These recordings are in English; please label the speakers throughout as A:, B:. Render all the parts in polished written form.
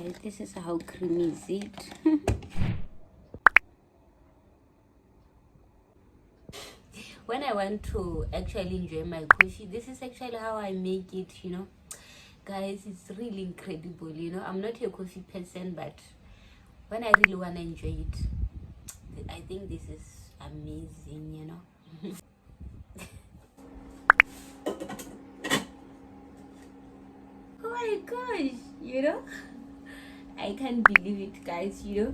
A: guys, this is how creamy is it. When I want to actually enjoy my coffee, this is actually how I make it, you know. Guys, it's really incredible, you know. I'm not a coffee person, but when I really want to enjoy it, I think this is amazing, you know. Oh my gosh, you know, I can't believe it, guys. You know,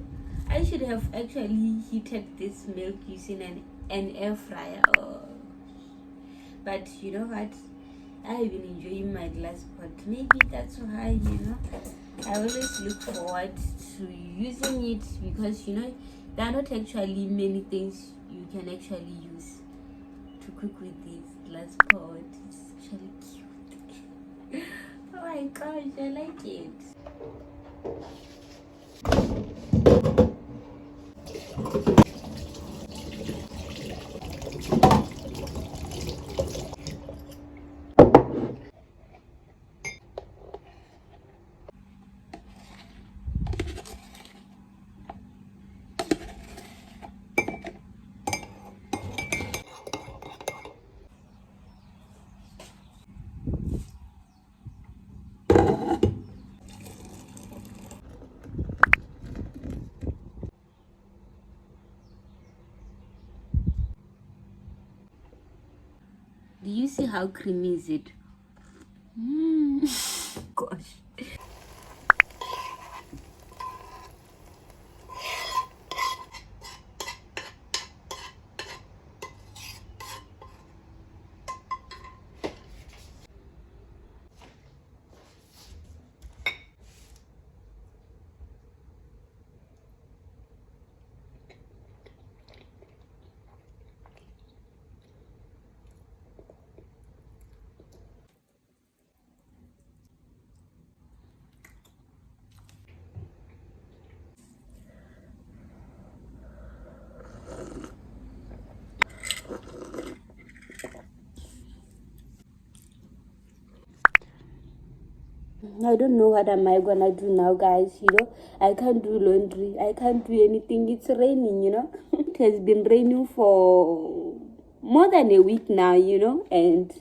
A: I should have actually heated this milk using an air fryer. But you know what, I have been enjoying my glass pot. Maybe that's why, you know, I always look forward to using it, because you know there are not actually many things you can actually use to cook with this glass pot. It's actually cute. Oh my gosh, I like it. Do you see how creamy is it? Gosh. I don't know what am I gonna do now, guys. You know, I can't do laundry, I can't do anything. It's raining, you know. It has been raining for more than a week now, you know, and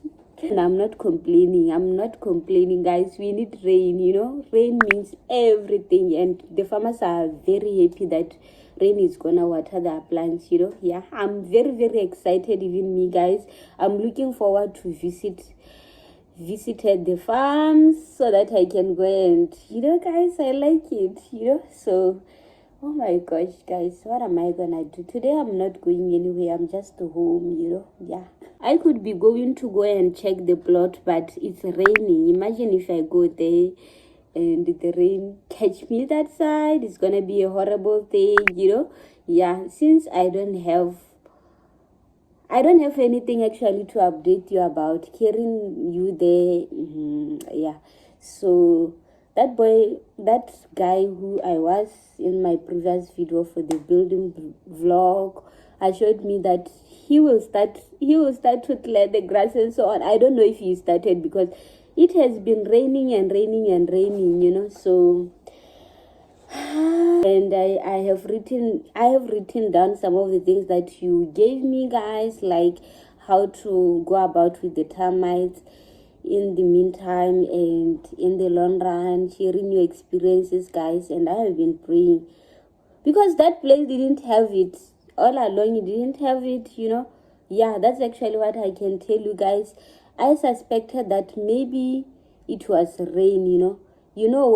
A: I'm not complaining, guys. We need rain, you know. Rain means everything, and the farmers are very happy that rain is gonna water their plants, you know. Yeah, I'm very excited, even me, guys. I'm looking forward to visited the farms so that I can go and, you know, guys, I like it, you know. So oh my gosh, guys, what am I gonna do today? I'm not going anywhere, I'm just home, you know. Yeah, I could be going to go and check the plot, but it's raining. Imagine if I go there and the rain catch me that side. It's gonna be a horrible thing, you know. Yeah, since I don't have anything actually to update you about carrying you there. Yeah, so that guy who I was in my previous video for the building vlog, assured me that he will start to clear the grass and so on. I don't know if he started, because it has been raining and raining, you know. So and I have written down some of the things that you gave me, guys, like how to go about with the termites in the meantime and in the long run, sharing your experiences, guys. And I have been praying, because that place didn't have it all along. It didn't have it, you know. Yeah, that's actually what I can tell you, guys. I suspected that maybe it was rain, you know. You know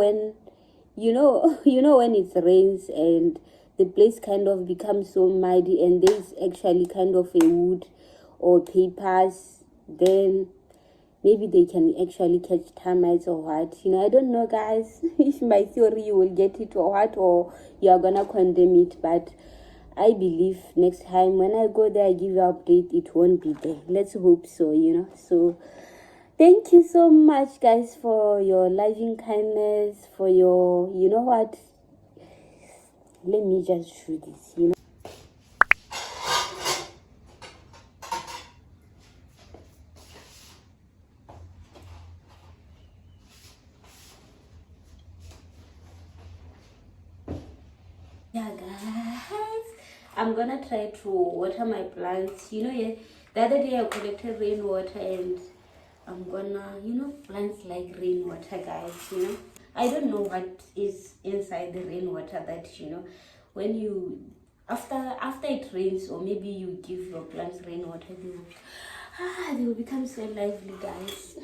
A: when it rains and the place kind of becomes so muddy, and there's actually kind of a wood or papers, then maybe they can actually catch termites or what, you know. I don't know, guys, if my theory you will get it or what, or you are gonna condemn it, but I believe next time when I go there, I give you an update, it won't be there. Let's hope so, you know. So thank you so much, guys, for your loving kindness, for your, you know what, let me just show this, you know. Yeah, guys, I'm gonna try to water my plants. Yeah, the other day I collected rainwater, and I'm gonna, plants like rainwater, guys. I don't know what is inside the rainwater that, when you, after it rains, or maybe you give your plants rainwater, they will become so lively, guys.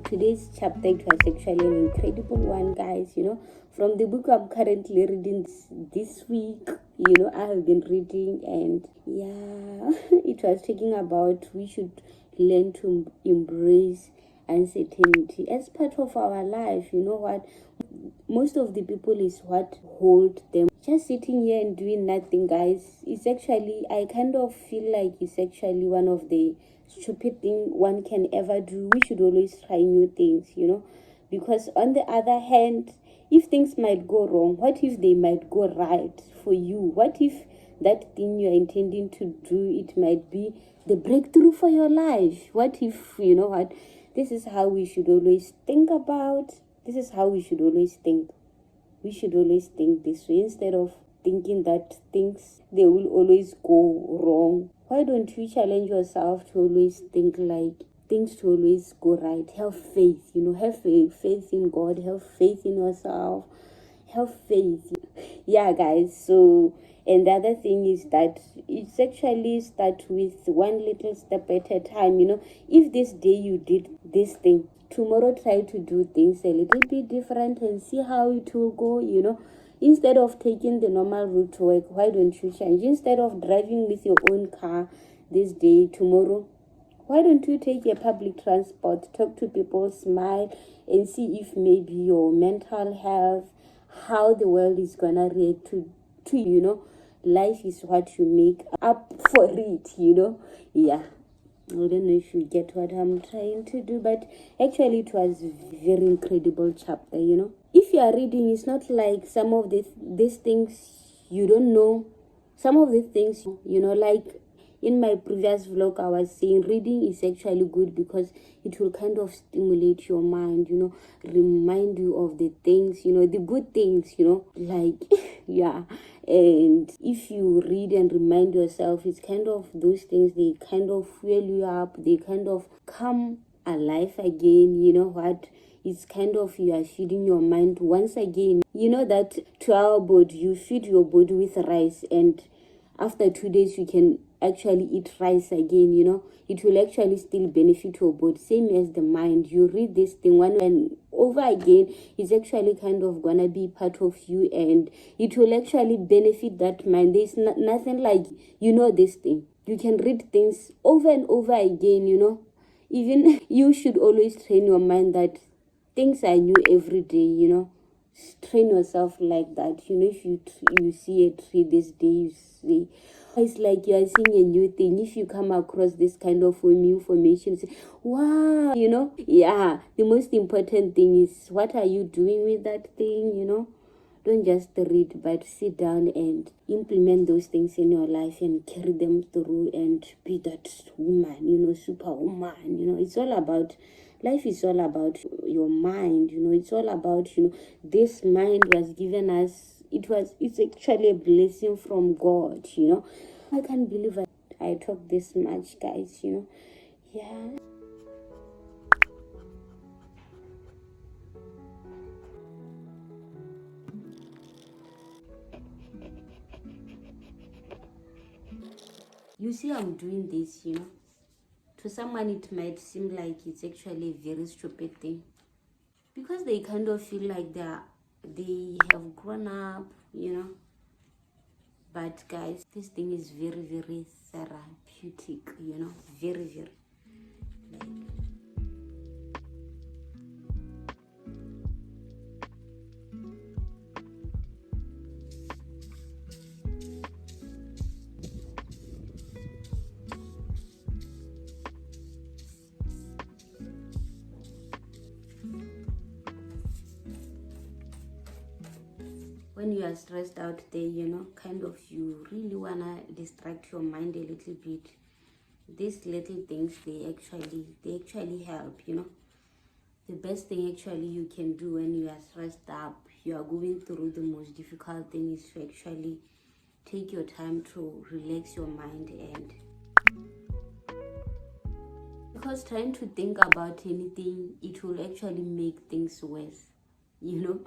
A: Today's chapter, it was actually an incredible one, guys. From the book I'm currently reading this week. I have been reading, and yeah, it was talking about we should learn to embrace uncertainty as part of our life. You know what? Most of the people is what hold them just sitting here and doing nothing, guys. It's actually, I kind of feel like it's actually one of the stupid thing one can ever do. We should always try new things, because on the other hand, if things might go wrong, what if they might go right for you? What if that thing you're intending to do, it might be the breakthrough for your life? What if, what? This is how we should always think about. This is how we should always think. We should always think this way instead of thinking that things, they will always go wrong. Why don't you challenge yourself to always think like things to always go right? Have faith, have faith in God, have faith in yourself, have faith. Yeah, guys. So, and the other thing is that it's actually start with one little step at a time. If this day you did this thing, tomorrow try to do things a little bit different and see how it will go. Instead of taking the normal route to work, why don't you change? Instead of driving with your own car this day, tomorrow, why don't you take a public transport, talk to people, smile, and see if maybe your mental health, how the world is gonna react to life is what you make up for it. Yeah, I don't know if you get what I'm trying to do, but actually it was a very incredible chapter. If you are reading, it's not like some of these things you don't know. Some of the things, like in my previous vlog, I was saying reading is actually good because it will kind of stimulate your mind, remind you of the things, the good things, like, yeah. And if you read and remind yourself, it's kind of those things, they kind of fuel you up, they kind of come alive again. You know what? It's kind of, you are feeding your mind once again. That to our body, you feed your body with rice, and after 2 days you can actually eat rice again, you know, it will actually still benefit your body. Same as the mind, you read this thing one and over again, it's actually kind of gonna be part of you, and it will actually benefit that mind. There's nothing like, you know, this thing, you can read things over and over again, you know. Even you should always train your mind that things are new every day, you know. Train yourself like that, you know. If you see a tree this day, you see, it's like you are seeing a new thing. If you come across this kind of new formation, say, wow, you know. Yeah, the most important thing is, what are you doing with that thing, you know. Don't just read, but sit down and implement those things in your life and carry them through and be that woman, you know, superwoman. You know, it's all about, life is all about your mind, you know. It's all about, you know, this mind was given us. It's actually a blessing from God, you know. I can't believe I talk this much, guys, you know. Yeah. You see, I'm doing this, you know. To someone, it might seem like it's actually a very stupid thing, because they kind of feel like they have grown up, you know. But guys, this thing is very, very therapeutic, you know, very, very. When you are stressed out there, you know, kind of, you really wanna distract your mind a little bit. These little things, they actually help, you know. The best thing actually you can do when you are stressed up, you are going through the most difficult thing, is to actually take your time to relax your mind. And because trying to think about anything, it will actually make things worse, you know.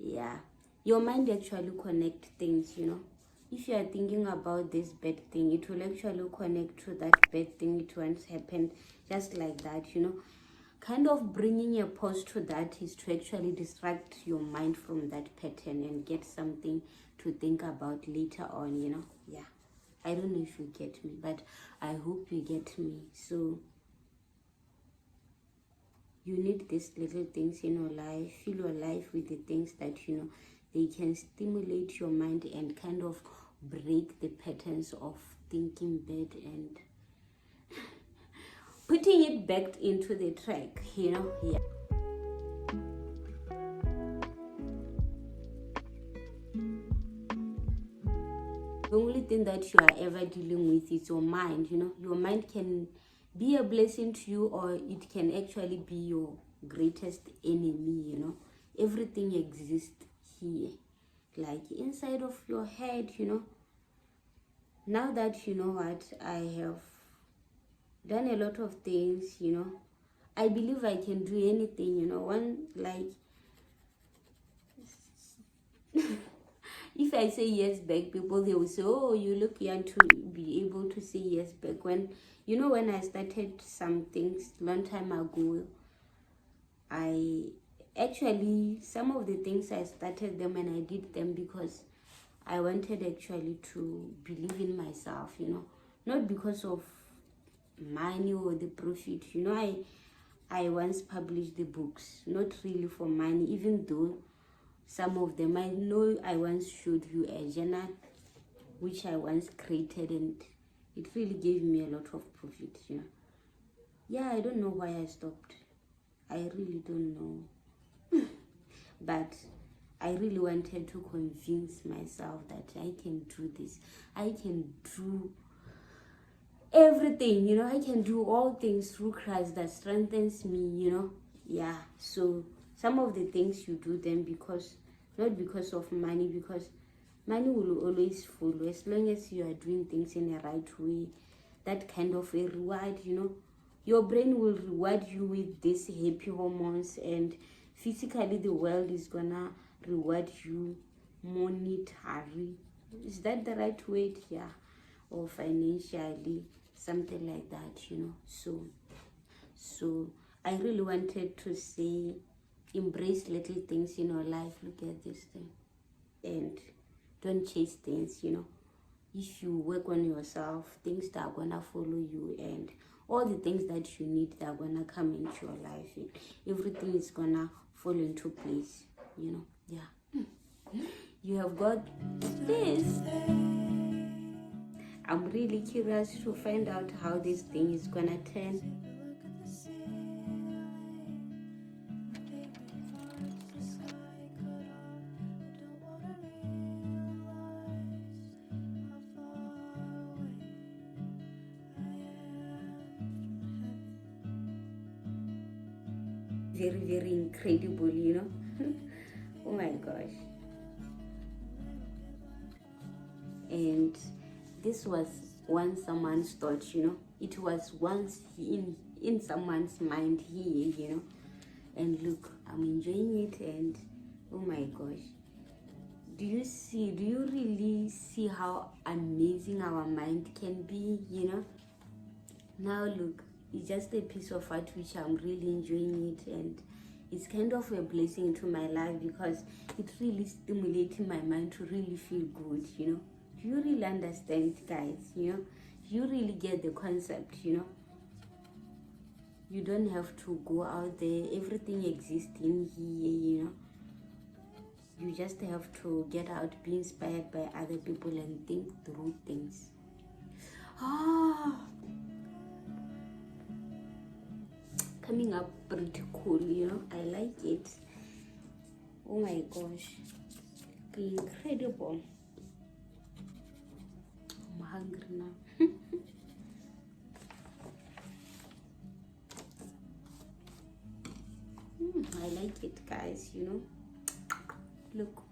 A: Yeah, your mind actually connect things, you know. If you are thinking about this bad thing, it will actually connect to that bad thing. It once happened, just like that, you know. Kind of bringing a pause to that is to actually distract your mind from that pattern and get something to think about later on, you know. Yeah, I don't know if you get me, but I hope you get me. So you need these little things in your life. Fill your life with the things that, you know, they can stimulate your mind and kind of break the patterns of thinking bad and putting it back into the track, you know. Yeah. The only thing that you are ever dealing with is your mind, you know. Your mind can be a blessing to you, or it can actually be your greatest enemy, you know. Everything exists here, like inside of your head, you know. Now that you know what, I have done a lot of things, you know. I believe I can do anything, you know. One, like, if I say yes back, people, they will say, oh, you look young to be able to say yes back. When, you know, when I started some things long time ago, I actually, some of the things I started them and I did them because I wanted actually to believe in myself, you know, not because of money or the profit. You know, I once published the books, not really for money, even though some of them, I know I once showed you a journal which I once created, and it really gave me a lot of profit, you know. Yeah, I don't know why I stopped. I really don't know. But I really wanted to convince myself that I can do this. I can do everything, you know. I can do all things through Christ that strengthens me, you know. Yeah, so some of the things you do them because, not because of money, because money will always follow as long as you are doing things in a right way. That kind of a reward, you know, your brain will reward you with these happy hormones, and physically the world is gonna reward you monetary. Is that the right word? Yeah, or financially, something like that, you know. So I really wanted to say, embrace little things in your life. Look at this thing, and don't chase things, you know. If you work on yourself, things that are gonna follow you, and all the things that you need that are gonna come into your life, and everything is gonna fall into place, you know. Yeah. You have got this. I'm really curious to find out how this thing is gonna turn. Very, very incredible, you know. Oh my gosh. And this was once someone's thought, you know. It was once in someone's mind here, you know. And look, I'm enjoying it, and oh my gosh. Do you really see how amazing our mind can be, you know? Now look, it's just a piece of art which I'm really enjoying it, and it's kind of a blessing into my life because it really stimulating my mind to really feel good, you know. Do you really understand, guys? You know, you really get the concept, you know. You don't have to go out there, everything exists in here, you know. You just have to get out, be inspired by other people, and think through things. Coming up pretty cool, you know. I like it. Oh my gosh, incredible. I'm hungry now. I like it, guys, you know. Look.